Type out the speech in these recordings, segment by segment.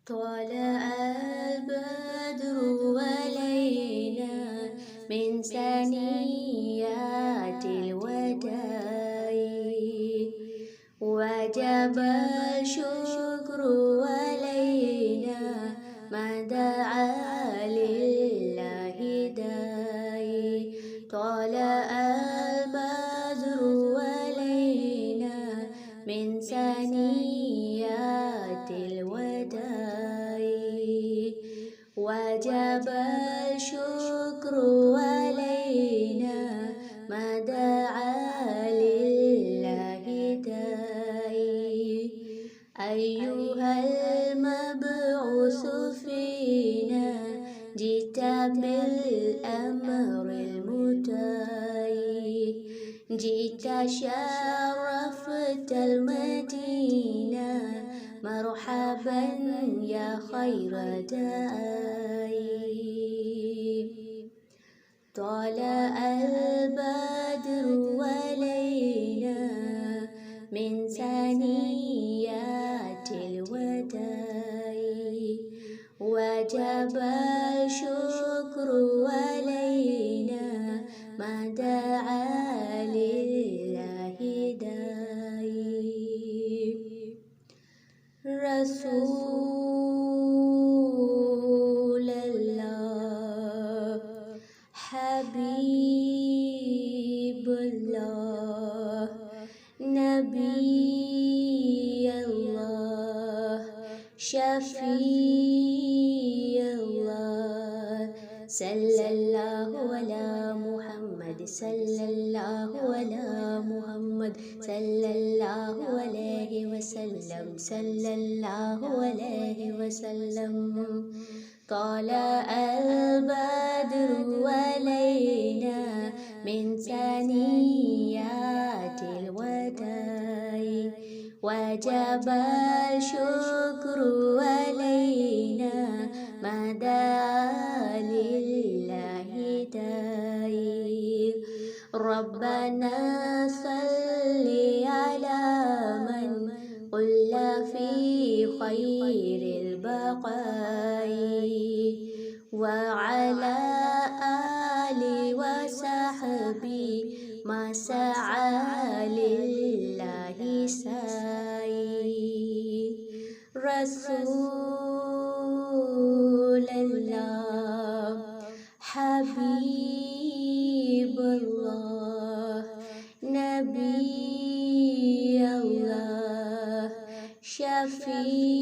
طلع البدر علينا من ثنيات الوداع وجب الشكر علينا ما دعا لله داعي طلع البدر علينا من ثنيات الوداع وجب الشكر علينا ما دعا لله داعي أيها المبعوث فينا جئت بالأمر المطاع جئت شرفت المدينة مرحبا يا خير داعي طلع البدر علينا من ثنيات الوداع وجب الشكر علينا ما دعا لله داعي رسول الله حبيب الله نبي الله شفيع الله صلى الله على محمد صلى الله على محمد صلى الله عليه وسلم صلى الله عليه وسلم طلع البدر علينا من ثنيات الوداع وجب الشكر علينا ما دعا لله داعي ربنا صل على من قل في خير البقاء وعلى آل وصحبه ما سعى لله سعي رسول الله حبيب الله نبي الله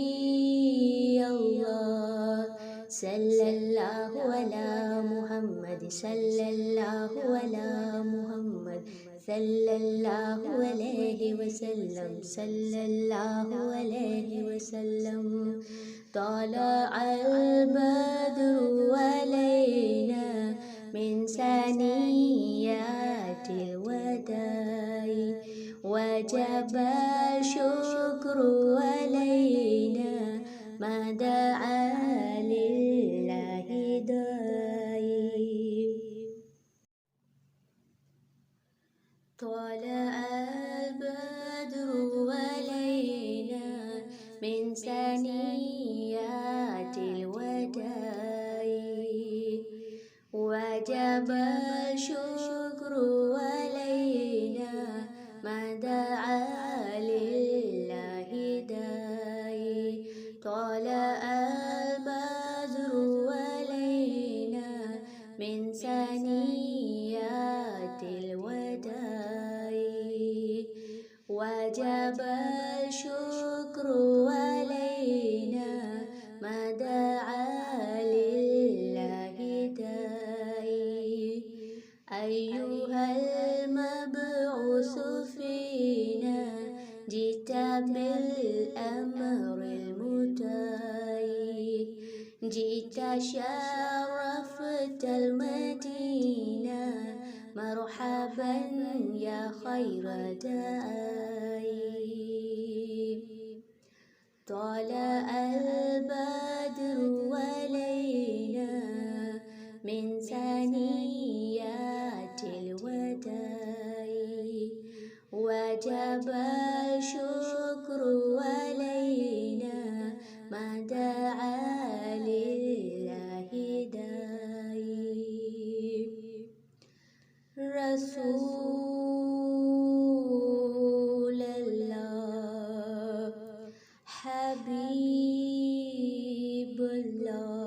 شفيع الله صلى الله على محمد صلى الله على محمد صلى الله عليه وسلم صلى الله عليه وسلم طلع البدر علينا من ثنيات الوداع وجب الشكر علينا ما دعا لله داعي طلع البدر علينا من ثنيات الوداع وجب الشكر علينا ما دعا لله داعي طلع البدر علينا من ثنيات الوداع وجب الشكر علينا ما دعا لله داعي أيها المبعوث فينا جئت بالأمر المطاع جئت شرفت المدينة مرحبا يا خير داعي طلع البدر علينا من ثنيات الوداع وجب الشكر علينا ما دعا حبيب الله